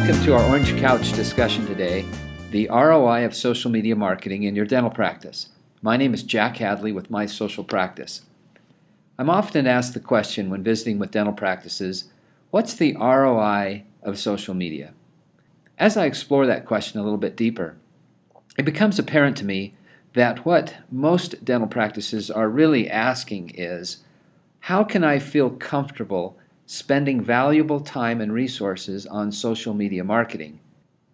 Welcome to our Orange Couch discussion today, the ROI of social media marketing in your dental practice. My name is Jack Hadley with My Social Practice. I'm often asked the question when visiting with dental practices, what's the ROI of social media? As I explore that question a little bit deeper, it becomes apparent to me that what most dental practices are really asking is, how can I feel comfortable spending valuable time and resources on social media marketing?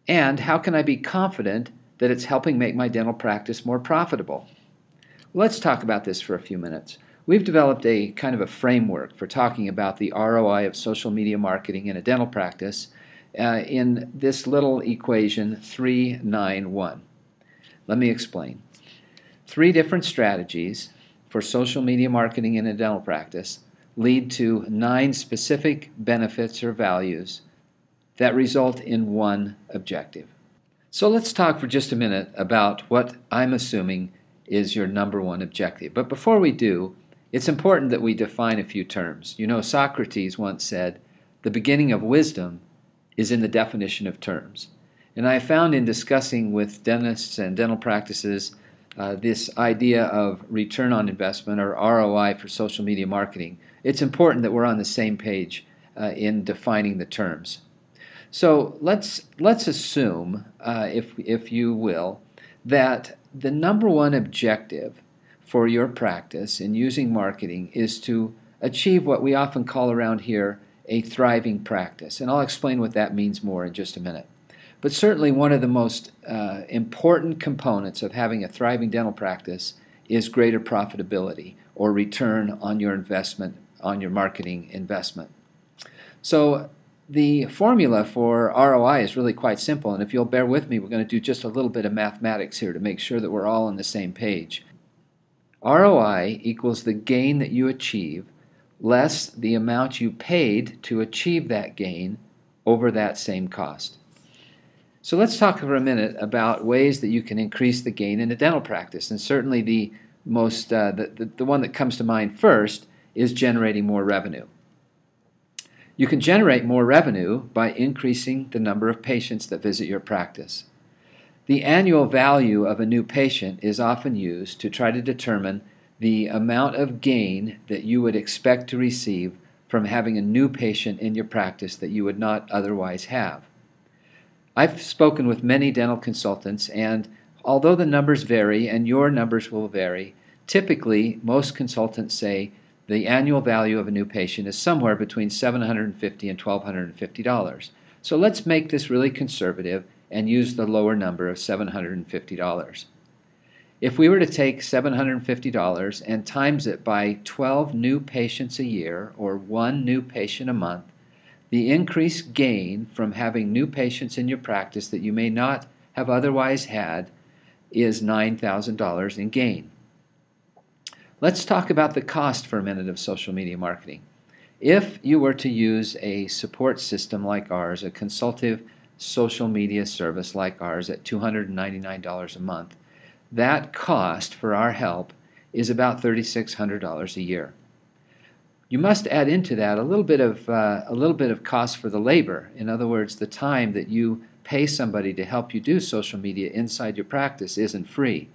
And how can I be confident that it's helping make my dental practice more profitable? Let's talk about this for a few minutes. We've developed a kind of a framework for talking about the ROI of social media marketing in a dental practice in this little equation 391. Let me explain. 3 different strategies for social media marketing in a dental practice lead to 9 specific benefits or values that result in one objective. So let's talk for just a minute about what I'm assuming is your number one objective. But before we do, it's important that we define a few terms. You know, Socrates once said, the beginning of wisdom is in the definition of terms. And I found in discussing with dentists and dental practices this idea of return on investment or ROI for social media marketing, it's important that we're on the same page in defining the terms. So let's assume, if you will, that the number one objective for your practice in using marketing is to achieve what we often call around here a thriving practice. And I'll explain what that means more in just a minute. But certainly one of the most important components of having a thriving dental practice is greater profitability or return on your investment, on your marketing investment. So the formula for ROI is really quite simple, and if you'll bear with me, we're going to do just a little bit of mathematics here to make sure that we're all on the same page. ROI equals the gain that you achieve less the amount you paid to achieve that gain over that same cost. So let's talk for a minute about ways that you can increase the gain in a dental practice. And certainly the one that comes to mind first is generating more revenue. You can generate more revenue by increasing the number of patients that visit your practice. The annual value of a new patient is often used to try to determine the amount of gain that you would expect to receive from having a new patient in your practice that you would not otherwise have. I've spoken with many dental consultants, and although the numbers vary, and your numbers will vary, typically most consultants say the annual value of a new patient is somewhere between $750 and $1,250. So let's make this really conservative and use the lower number of $750. If we were to take $750 and times it by 12 new patients a year, or 1 new patient a month, the increased gain from having new patients in your practice that you may not have otherwise had is $9,000 in gain. Let's talk about the cost for a minute of social media marketing. If you were to use a support system like ours, a consultative social media service like ours at $299 a month, that cost for our help is about $3,600 a year. You must add into that a little bit of cost for the labor. In other words, the time that you pay somebody to help you do social media inside your practice isn't free.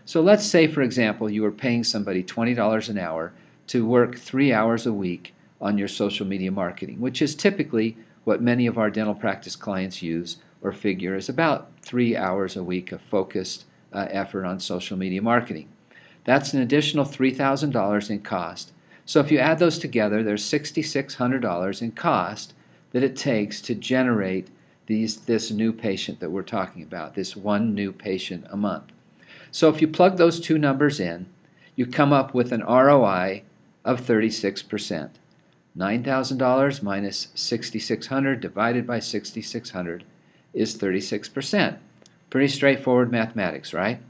So let's say, for example, you were paying somebody $20 an hour to work 3 hours a week on your social media marketing, which is typically what many of our dental practice clients use or figure as about 3 hours a week of focused effort on social media marketing. That's an additional $3,000 in cost. So if you add those together, there's $6,600 in cost that it takes to generate this new patient that we're talking about, this 1 new patient a month. So if you plug those 2 numbers in, you come up with an ROI of 36%. $9,000 minus $6,600 divided by $6,600 is 36%. Pretty straightforward mathematics, right?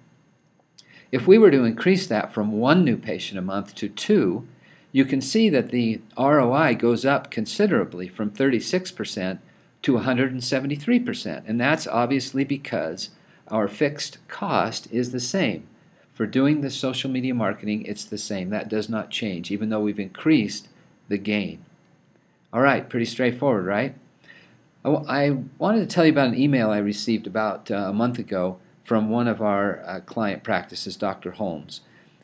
If we were to increase that from 1 new patient a month to 2, you can see that the ROI goes up considerably from 36% to 173%. And that's obviously because our fixed cost is the same. For doing the social media marketing, it's the same. That does not change, even though we've increased the gain. All right, pretty straightforward, right? I wanted to tell you about an email I received about a month ago from one of our client practices, Dr. Holmes.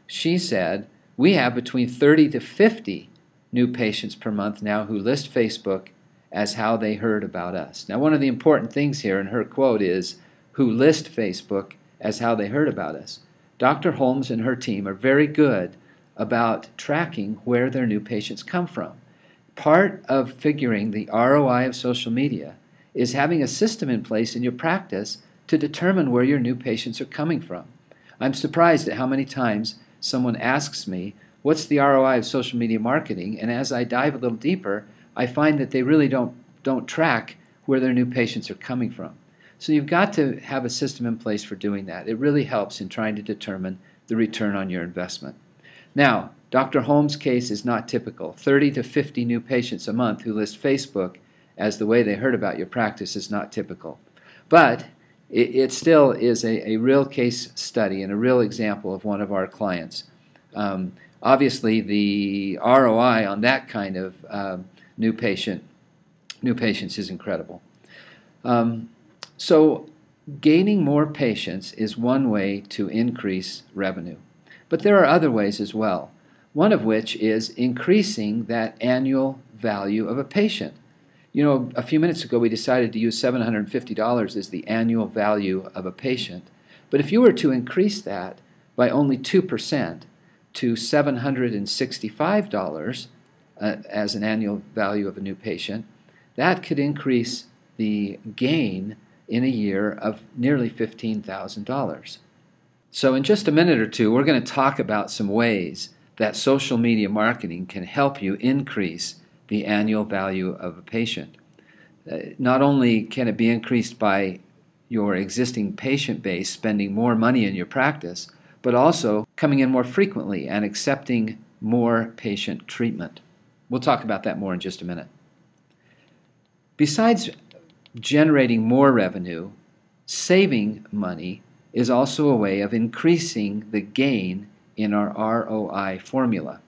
She said, "We have between 30 to 50 new patients per month now who list Facebook as how they heard about us." Now, one of the important things here in her quote is, "who list Facebook as how they heard about us." Dr. Holmes and her team are very good about tracking where their new patients come from. Part of figuring the ROI of social media is having a system in place in your practice to determine where your new patients are coming from. I'm surprised at how many times someone asks me, "What's the ROI of social media marketing?" And as I dive a little deeper, I find that they really don't track where their new patients are coming from. So you've got to have a system in place for doing that. It really helps in trying to determine the return on your investment. Now, Dr. Holmes' case is not typical. 30 to 50 new patients a month who list Facebook as the way they heard about your practice is not typical. But it still is a real case study and a real example of one of our clients. Obviously, the ROI on that kind of new patients is incredible. So gaining more patients is one way to increase revenue. But there are other ways as well, one of which is increasing that annual value of a patient. You know, a few minutes ago we decided to use $750 as the annual value of a patient. But if you were to increase that by only 2% to $765 as an annual value of a new patient, that could increase the gain in a year of nearly $15,000. So in just a minute or two, we're going to talk about some ways that social media marketing can help you increase the annual value of a patient. Not only can it be increased by your existing patient base spending more money in your practice, but also coming in more frequently and accepting more patient treatment. We'll talk about that more in just a minute. Besides generating more revenue, saving money is also a way of increasing the gain in our ROI formula.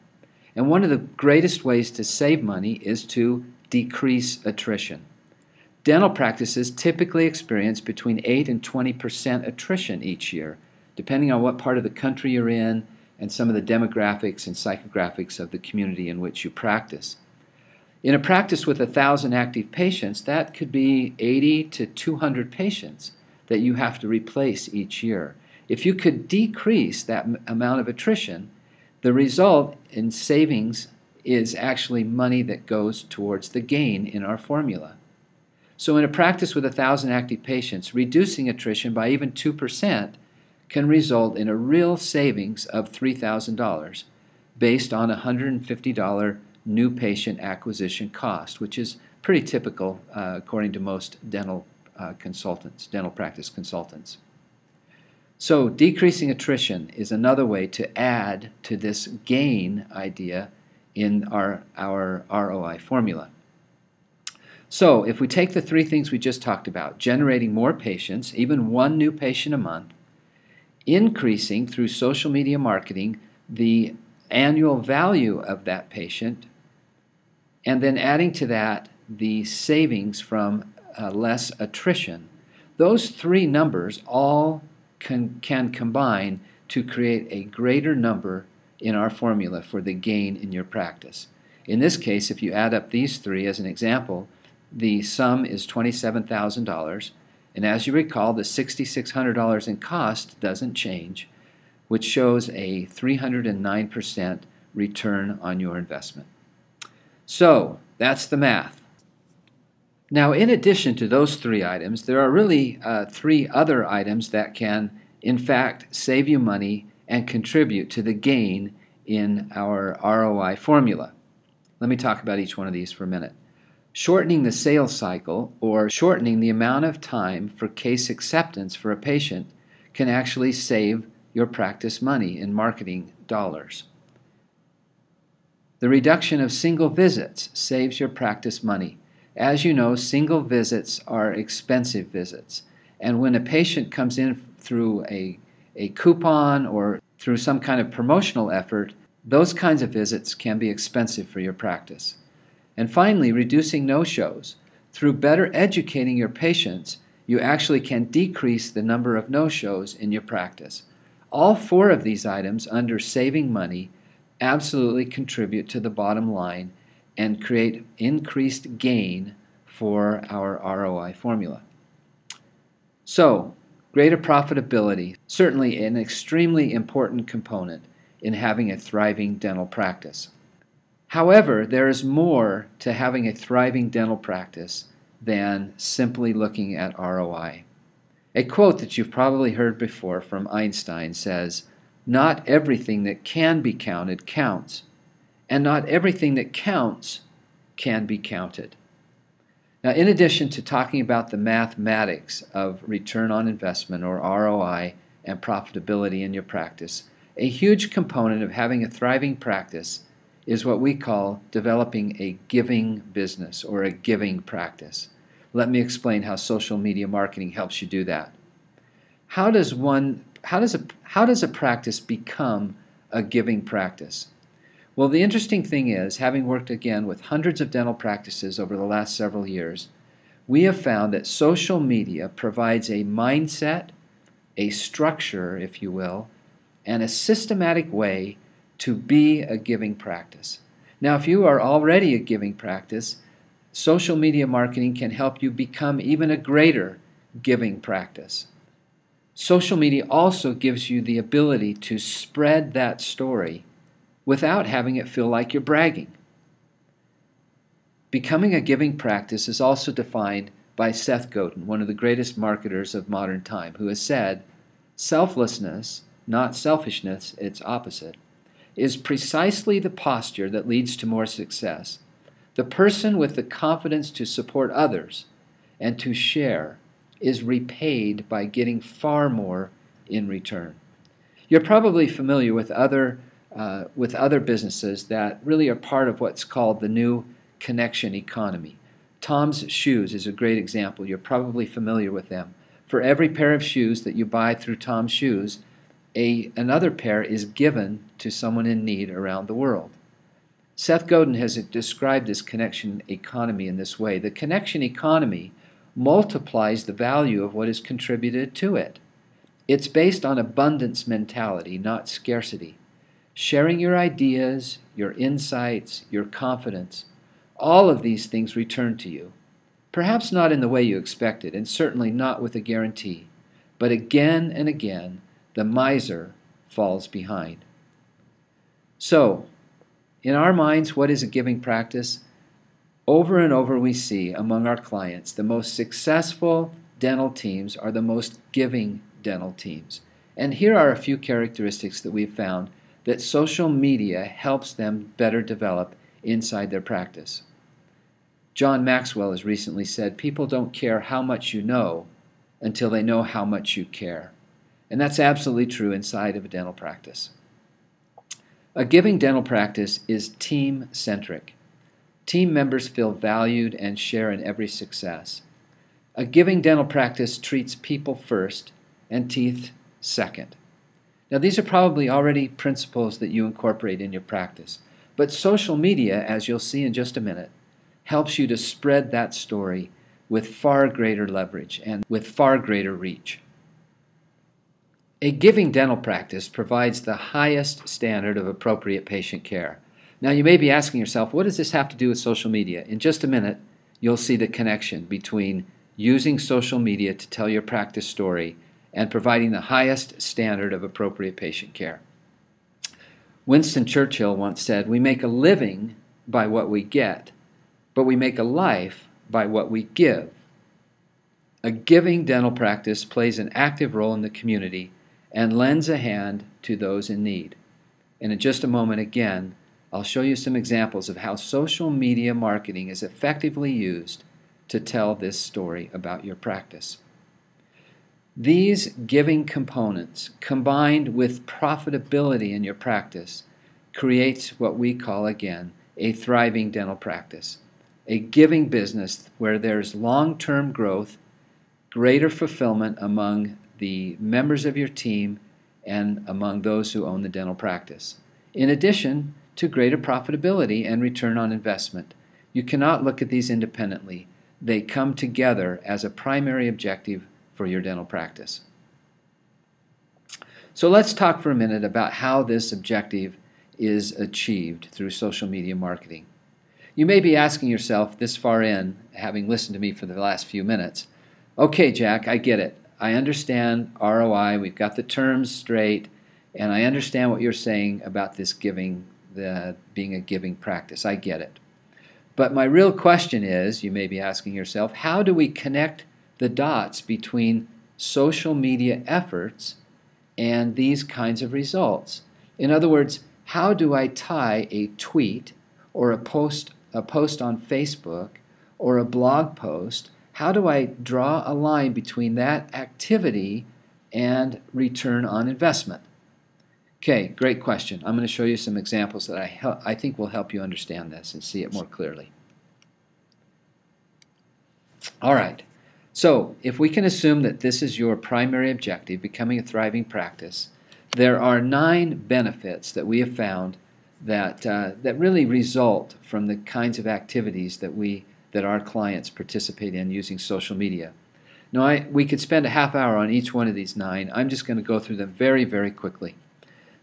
And one of the greatest ways to save money is to decrease attrition. Dental practices typically experience between 8 and 20% attrition each year, depending on what part of the country you're in and some of the demographics and psychographics of the community in which you practice. In a practice with 1,000 active patients, that could be 80 to 200 patients that you have to replace each year. If you could decrease that amount of attrition, the result in savings is actually money that goes towards the gain in our formula. So in a practice with 1,000 active patients, reducing attrition by even 2% can result in a real savings of $3,000 based on a $150 new patient acquisition cost, which is pretty typical according to most dental practice consultants. So decreasing attrition is another way to add to this gain idea in our ROI formula. So if we take the three things we just talked about, generating more patients, even one new patient a month, increasing through social media marketing the annual value of that patient, and then adding to that the savings from less attrition, those three numbers all can combine to create a greater number in our formula for the gain in your practice. In this case, if you add up these three as an example, the sum is $27,000, and as you recall, the $6,600 in cost doesn't change, which shows a 309% return on your investment. So that's the math. Now, in addition to those three items, there are really three other items that can, in fact, save you money and contribute to the gain in our ROI formula. Let me talk about each one of these for a minute. Shortening the sales cycle, or shortening the amount of time for case acceptance for a patient, can actually save your practice money in marketing dollars. The reduction of single visits saves your practice money. As you know, single visits are expensive visits. And when a patient comes in through a coupon or through some kind of promotional effort, those kinds of visits can be expensive for your practice. And finally, reducing no-shows. Through better educating your patients, you actually can decrease the number of no-shows in your practice. All four of these items under saving money absolutely contribute to the bottom line and create increased gain for our ROI formula. So, greater profitability, certainly an extremely important component in having a thriving dental practice. However, there is more to having a thriving dental practice than simply looking at ROI. A quote that you've probably heard before from Einstein says, "Not everything that can be counted counts, and not everything that counts can be counted." Now, in addition to talking about the mathematics of return on investment, or ROI, and profitability in your practice, a huge component of having a thriving practice is what we call developing a giving business or a giving practice. Let me explain how social media marketing helps you do that. How does a practice become a giving practice? Well, the interesting thing is, having worked again with hundreds of dental practices over the last several years, we have found that social media provides a mindset, a structure, if you will, and a systematic way to be a giving practice. Now, if you are already a giving practice, social media marketing can help you become even a greater giving practice. Social media also gives you the ability to spread that story without having it feel like you're bragging. Becoming a giving practice is also defined by Seth Godin, one of the greatest marketers of modern time, who has said, "Selflessness, not selfishness, its opposite, is precisely the posture that leads to more success. The person with the confidence to support others and to share is repaid by getting far more in return." You're probably familiar with other businesses that really are part of what's called the new connection economy. Tom's Shoes is a great example. You're probably familiar with them. For every pair of shoes that you buy through Tom's Shoes, another pair is given to someone in need around the world. Seth Godin has described this connection economy in this way. The connection economy multiplies the value of what is contributed to it. It's based on abundance mentality, not scarcity. Sharing your ideas, your insights, your confidence, all of these things return to you. Perhaps not in the way you expected, and certainly not with a guarantee, but again and again, the miser falls behind. So, in our minds, what is a giving practice? Over and over we see among our clients, the most successful dental teams are the most giving dental teams. And here are a few characteristics that we've found that social media helps them better develop inside their practice. John Maxwell has recently said, "People don't care how much you know until they know how much you care." And that's absolutely true inside of a dental practice. A giving dental practice is team-centric. Team members feel valued and share in every success. A giving dental practice treats people first and teeth second. Now, these are probably already principles that you incorporate in your practice, but social media, as you'll see in just a minute, helps you to spread that story with far greater leverage and with far greater reach. A giving dental practice provides the highest standard of appropriate patient care. Now, you may be asking yourself, what does this have to do with social media? In just a minute, you'll see the connection between using social media to tell your practice story and providing the highest standard of appropriate patient care. Winston Churchill once said, "We make a living by what we get, but we make a life by what we give." A giving dental practice plays an active role in the community and lends a hand to those in need. And in just a moment, again, I'll show you some examples of how social media marketing is effectively used to tell this story about your practice. These giving components, combined with profitability in your practice, creates what we call, again, a thriving dental practice, a giving business where there's long-term growth, greater fulfillment among the members of your team and among those who own the dental practice. In addition to greater profitability and return on investment, you cannot look at these independently. they come together as a primary objective for your dental practice. So let's talk for a minute about how this objective is achieved through social media marketing. You may be asking yourself this far in, having listened to me for the last few minutes, okay, Jack, I get it. I understand ROI, we've got the terms straight, and I understand what you're saying about this giving, being a giving practice. I get it. But my real question is, you may be asking yourself, how do we connect the dots between social media efforts and these kinds of results? In other words, how do I tie a tweet or a post on Facebook or a blog post? How do I draw a line between that activity and return on investment? Okay, great question. I'm going to show you some examples that I think will help you understand this and see it more clearly. All right, so if we can assume that this is your primary objective, becoming a thriving practice, there are 9 benefits that we have found that really result from the kinds of activities that our clients participate in using social media. Now, we could spend a half hour on each one of these 9. I'm just going to go through them very, very quickly.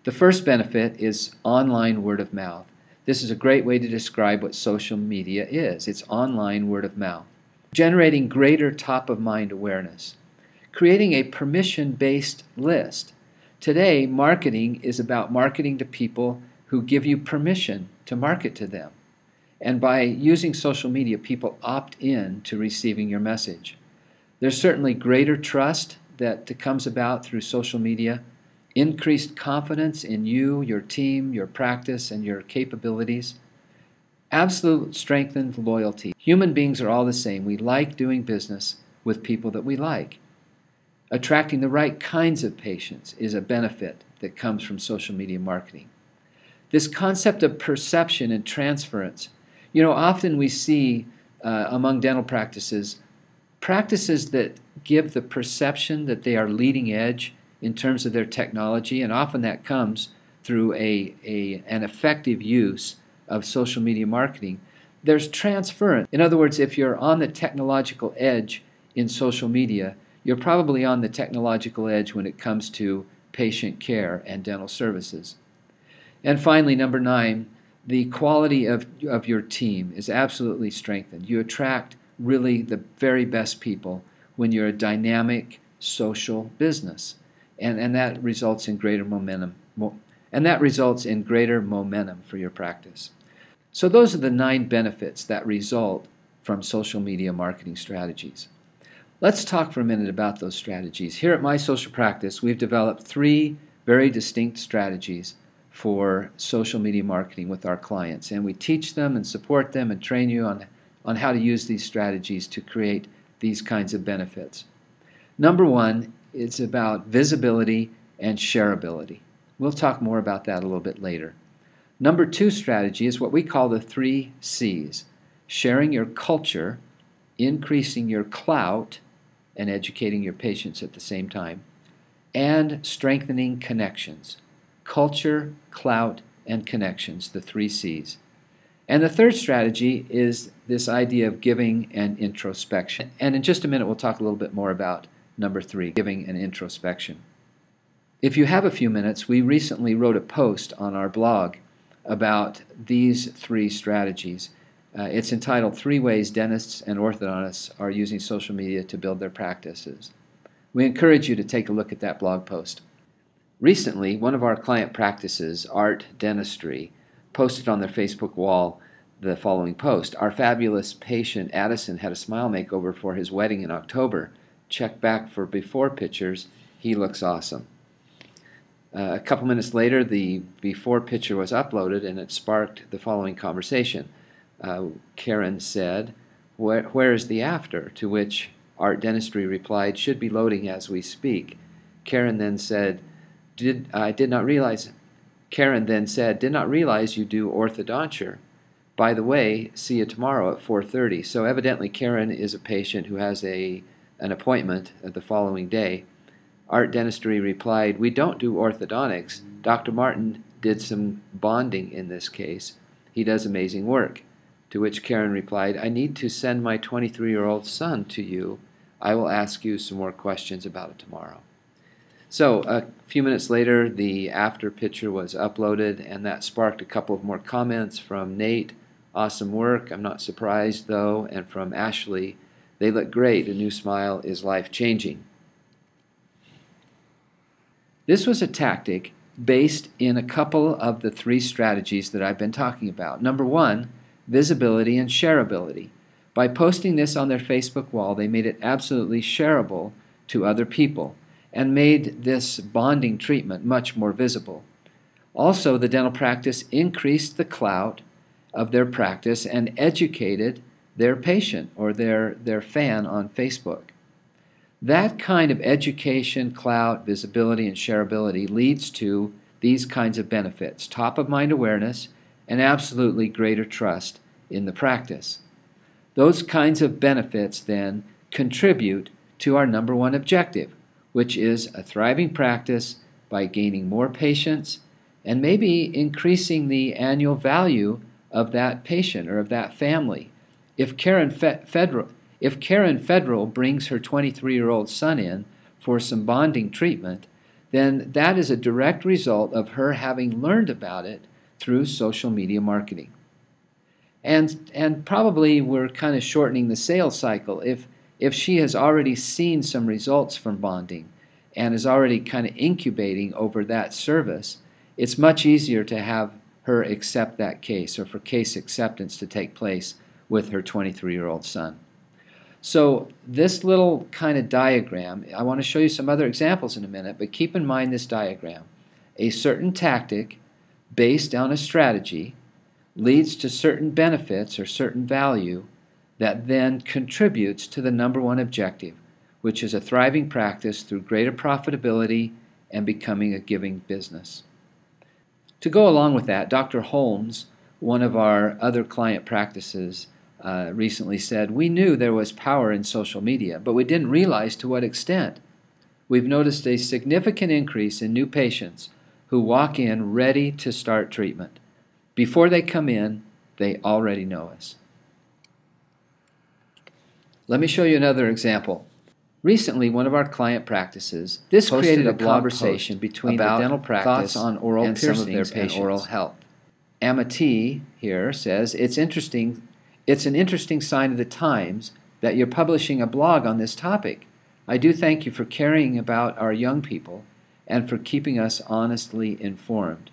The first benefit is online word of mouth. This is a great way to describe what social media is. It's online word of mouth. Generating greater top-of-mind awareness. Creating a permission-based list. Today, marketing is about marketing to people who give you permission to market to them. And by using social media, people opt in to receiving your message. There's certainly greater trust that comes about through social media, increased confidence in you, your team, your practice, and your capabilities. Absolute strengthened loyalty. Human beings are all the same. We like doing business with people that we like. Attracting the right kinds of patients is a benefit that comes from social media marketing. This concept of perception and transference. You know, often we see among dental practices that give the perception that they are leading edge in terms of their technology, and often that comes through an effective use of social media marketing. There's transference. In other words, if you're on the technological edge in social media, you're probably on the technological edge when it comes to patient care and dental services. And finally, number 9, the quality of your team is absolutely strengthened. You attract really the very best people when you're a dynamic social business. And that results in greater momentum. And that results in greater momentum for your practice. So those are the 9 benefits that result from social media marketing strategies. Let's talk for a minute about those strategies. Here at My Social Practice, we've developed 3 very distinct strategies for social media marketing with our clients. And we teach them and support them and train you on how to use these strategies to create these kinds of benefits. Number 1, it's about visibility and shareability. We'll talk more about that a little bit later. Number 2 strategy is what we call the 3 C's. Sharing your culture, increasing your clout, and educating your patients at the same time, and strengthening connections. Culture, clout, and connections, the 3 C's. And the third strategy is this idea of giving and introspection. And in just a minute, we'll talk a little bit more about number 3, giving and introspection. If you have a few minutes, we recently wrote a post on our blog about these 3 strategies. It's entitled 3 Ways Dentists and Orthodontists Are Using Social Media to Build Their Practices. We encourage you to take a look at that blog post. Recently, one of our client practices, Art Dentistry, posted on their Facebook wall the following post. Our fabulous patient Addison had a smile makeover for his wedding in October. Check back for before pictures. He looks awesome. A couple minutes later, the before picture was uploaded and it sparked the following conversation. Karen said, where is the after? To which Art Dentistry replied, should be loading as we speak. Karen then said, did not realize you do orthodonture. By the way, see you tomorrow at 4:30. So evidently Karen is a patient who has an appointment the following day. Art Dentistry replied, we don't do orthodontics. Dr. Martin did some bonding in this case. He does amazing work. To which Karen replied, "I need to send my 23-year-old son to you. I will ask you some more questions about it tomorrow." So a few minutes later, the after picture was uploaded, and that sparked a couple of more comments from Nate. "Awesome work. I'm not surprised, though." And from Ashley, "They look great. A new smile is life-changing." This was a tactic based in a couple of the three strategies that I've been talking about. Number one, visibility and shareability. By posting this on their Facebook wall, they made it absolutely shareable to other people and made this bonding treatment much more visible. Also, the dental practice increased the clout of their practice and educated their patient or their fan on Facebook. That kind of education, clout, visibility, and shareability leads to these kinds of benefits: top-of-mind awareness and absolutely greater trust in the practice. Those kinds of benefits then contribute to our number one objective, which is a thriving practice by gaining more patients and maybe increasing the annual value of that patient or of that family. If Karen Federal brings her 23-year-old son in for some bonding treatment, then that is a direct result of her having learned about it through social media marketing. And probably we're kind of shortening the sales cycle. If she has already seen some results from bonding and is already kind of incubating over that service, it's much easier to have her accept that case, or for case acceptance to take place with her 23-year-old son. So this little kind of diagram, I want to show you some other examples in a minute, but keep in mind this diagram. A certain tactic based on a strategy leads to certain benefits or certain value that then contributes to the number one objective, which is a thriving practice through greater profitability and becoming a giving business. To go along with that, Dr. Holmes, one of our other client practices, recently said, "We knew there was power in social media, but we didn't realize to what extent. We've noticed a significant increase in new patients who walk in ready to start treatment. Before they come in, they already know us." Let me show you another example. Recently, one of our client practices created a conversation between the dental practice on oral and some of their patients and oral health. Amity here says, It's an interesting sign of the times that you're publishing a blog on this topic. I do thank you for caring about our young people and for keeping us honestly informed."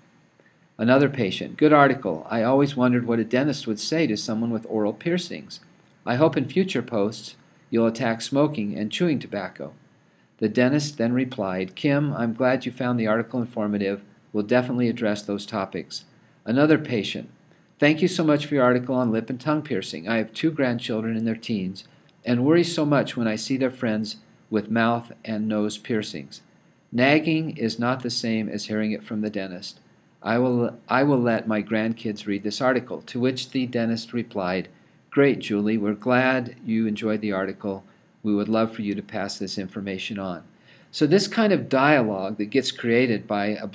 Another patient, "Good article. I always wondered what a dentist would say to someone with oral piercings. I hope in future posts you'll attack smoking and chewing tobacco." The dentist then replied, "Kim, I'm glad you found the article informative. We'll definitely address those topics." Another patient, "Thank you so much for your article on lip and tongue piercing. I have 2 grandchildren in their teens and worry so much when I see their friends with mouth and nose piercings. Nagging is not the same as hearing it from the dentist. I will let my grandkids read this article." To which the dentist replied, "Great, Julie. We're glad you enjoyed the article. We would love for you to pass this information on." So this kind of dialogue that gets created by a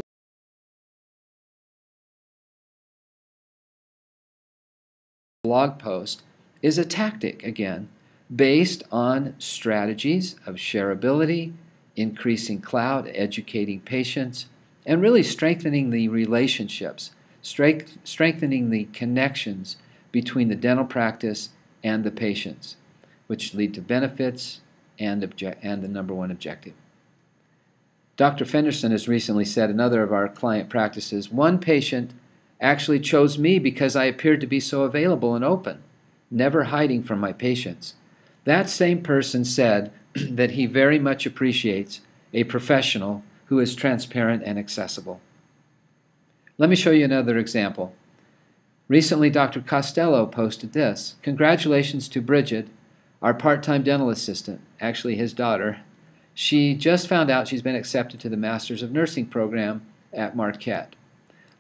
blog post is a tactic, again, based on strategies of shareability, increasing clout, educating patients, and really strengthening the relationships, strengthening the connections between the dental practice and the patients, which lead to benefits and the number one objective. Dr. Fenderson has recently said, another of our client practices, "One patient actually chose me because I appeared to be so available and open, never hiding from my patients. That same person said that he very much appreciates a professional who is transparent and accessible." Let me show you another example. Recently, Dr. Costello posted this: "Congratulations to Bridget, our part-time dental assistant," actually his daughter. "She just found out she's been accepted to the Masters of Nursing program at Marquette.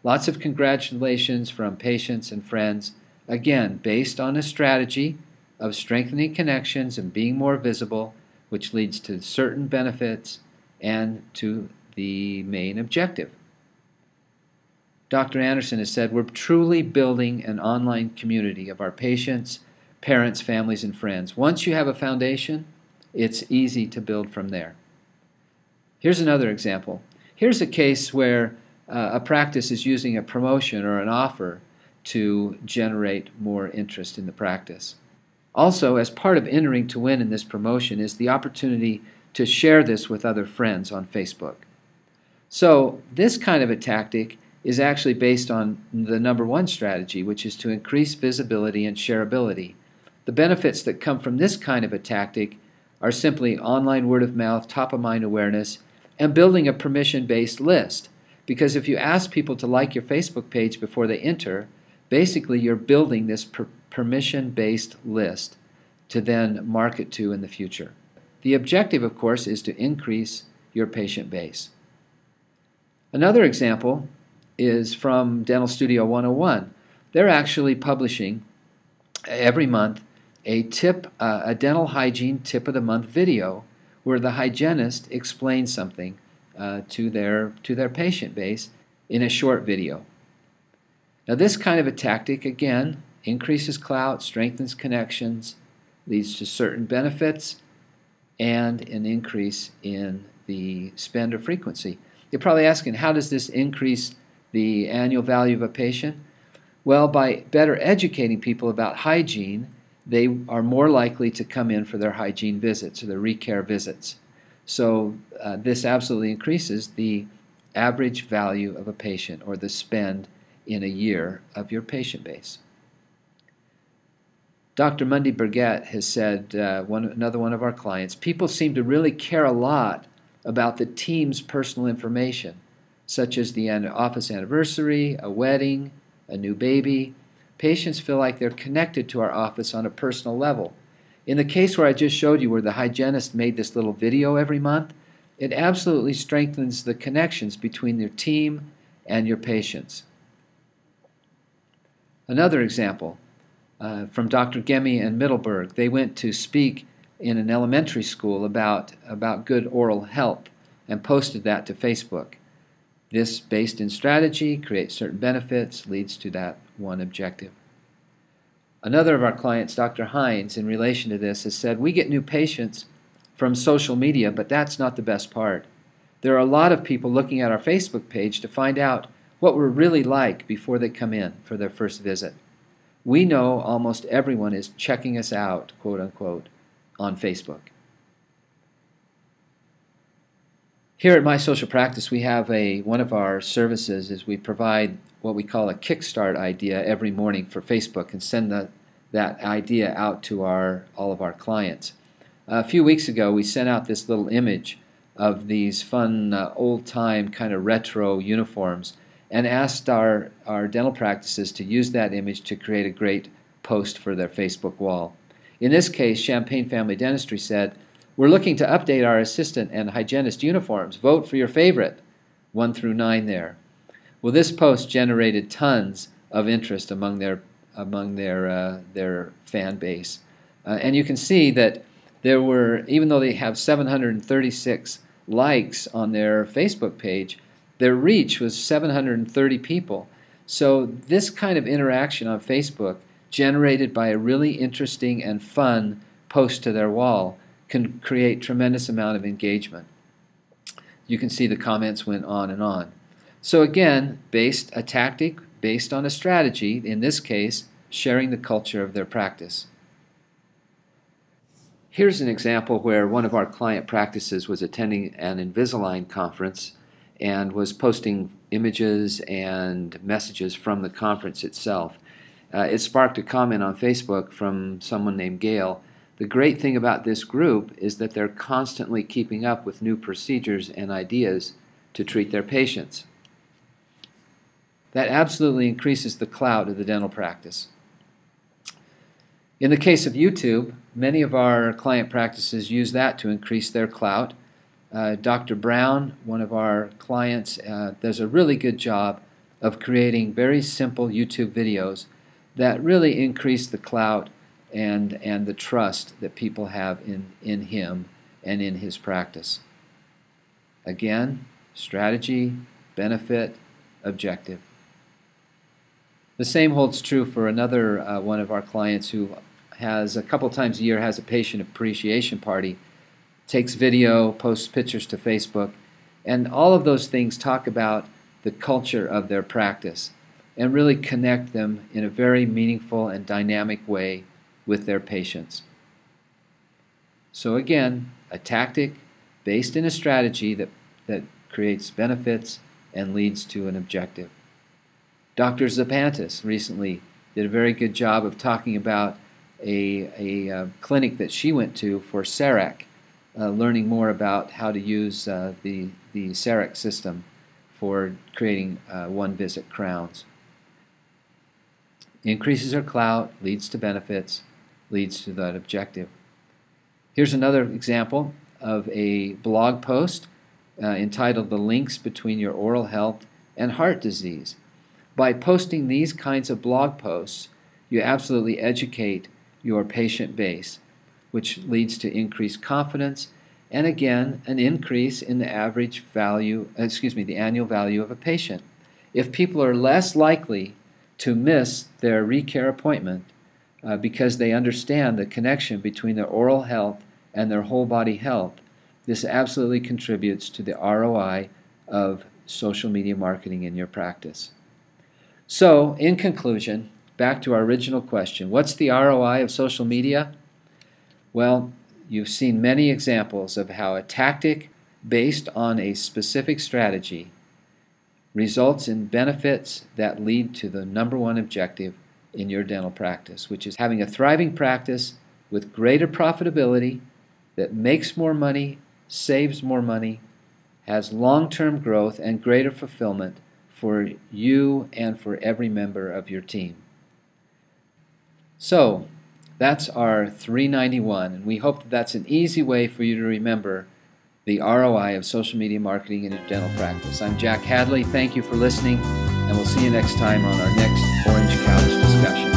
Lots of congratulations from patients and friends, again, based on a strategy of strengthening connections and being more visible, which leads to certain benefits and to the main objective." Dr. Anderson has said, we're truly building an online community of our patients, parents, families, and friends. Once you have a foundation, it's easy to build from there. Here's another example. Here's a case where a practice is using a promotion or an offer to generate more interest in the practice. Also, as part of entering to win in this promotion is the opportunity to share this with other friends on Facebook. So this kind of a tactic is actually based on the number one strategy, which is to increase visibility and shareability. The benefits that come from this kind of a tactic are simply online word of mouth, top of mind awareness, and building a permission-based list. Because if you ask people to like your Facebook page before they enter, basically you're building this permission-based list to then market to in the future. The objective, of course, is to increase your patient base. Another example is from Dental Studio 101. They're actually publishing every month a dental hygiene tip of the month video where the hygienist explains something to their patient base in a short video. Now this kind of a tactic, again, increases clout, strengthens connections, leads to certain benefits, and an increase in the spend or frequency. You're probably asking, how does this increase the annual value of a patient? Well, by better educating people about hygiene, they are more likely to come in for their hygiene visits or their recare visits. So this absolutely increases the average value of a patient or the spend in a year of your patient base. Dr. Mundy Burgett has said, another one of our clients, people seem to really care a lot about the team's personal information, such as the office anniversary, a wedding, a new baby. Patients feel like they're connected to our office on a personal level. In the case where I just showed you where the hygienist made this little video every month, it absolutely strengthens the connections between your team and your patients. Another example from Dr. Gemme and Middleburg. They went to speak in an elementary school about good oral health and posted that to Facebook. This, based in strategy, creates certain benefits, leads to that one objective. Another of our clients, Dr. Hines, in relation to this, has said, we get new patients from social media, but that's not the best part. There are a lot of people looking at our Facebook page to find out what we're really like before they come in for their first visit. We know almost everyone is checking us out, quote unquote, on Facebook. Here at My Social Practice, we have one of our services is we provide what we call a kickstart idea every morning for Facebook and send that idea out to all of our clients. A few weeks ago, we sent out this little image of these fun old-time kind of retro uniforms and asked our dental practices to use that image to create a great post for their Facebook wall. In this case, Champaign Family Dentistry said, we're looking to update our assistant and hygienist uniforms. Vote for your favorite, 1 through 9 there. Well, this post generated tons of interest among their fan base. And you can see that there were, even though they have 736 likes on their Facebook page, their reach was 730 people. So this kind of interaction on Facebook, generated by a really interesting and fun post to their wall, can create tremendous amount of engagement. You can see the comments went on and on. So again, a tactic based on a strategy, in this case, sharing the culture of their practice. Here's an example where one of our client practices was attending an Invisalign conference and was posting images and messages from the conference itself. It sparked a comment on Facebook from someone named Gail. The great thing about this group is that they're constantly keeping up with new procedures and ideas to treat their patients. That absolutely increases the clout of the dental practice. In the case of YouTube, many of our client practices use that to increase their clout. Dr. Brown, one of our clients, does a really good job of creating very simple YouTube videos that really increase the clout and the trust that people have in him and in his practice. Again, strategy, benefit, objective. The same holds true for another one of our clients who has a couple times a year has a patient appreciation party, takes video, posts pictures to Facebook, and all of those things talk about the culture of their practice and really connect them in a very meaningful and dynamic way with their patients. So again, a tactic based in a strategy that creates benefits and leads to an objective. Dr. Zapantis recently did a very good job of talking about a clinic that she went to for CEREC, learning more about how to use the CEREC system for creating one-visit crowns. Increases her clout, leads to benefits, leads to that objective. Here's another example of a blog post entitled "The Links Between Your Oral Health and Heart Disease." By posting these kinds of blog posts, you absolutely educate your patient base, which leads to increased confidence and again an increase in the average value, the annual value of a patient. If people are less likely to miss their recare appointment because they understand the connection between their oral health and their whole body health, this absolutely contributes to the ROI of social media marketing in your practice. So, in conclusion, back to our original question, what's the ROI of social media? Well, you've seen many examples of how a tactic based on a specific strategy results in benefits that lead to the number one objective in your dental practice, which is having a thriving practice with greater profitability that makes more money, saves more money, has long-term growth and greater fulfillment for you and for every member of your team. So, that's our 391, and we hope that that's an easy way for you to remember the ROI of social media marketing in your dental practice. I'm Jack Hadley. Thank you for listening, and we'll see you next time on our next Orange Couch discussion.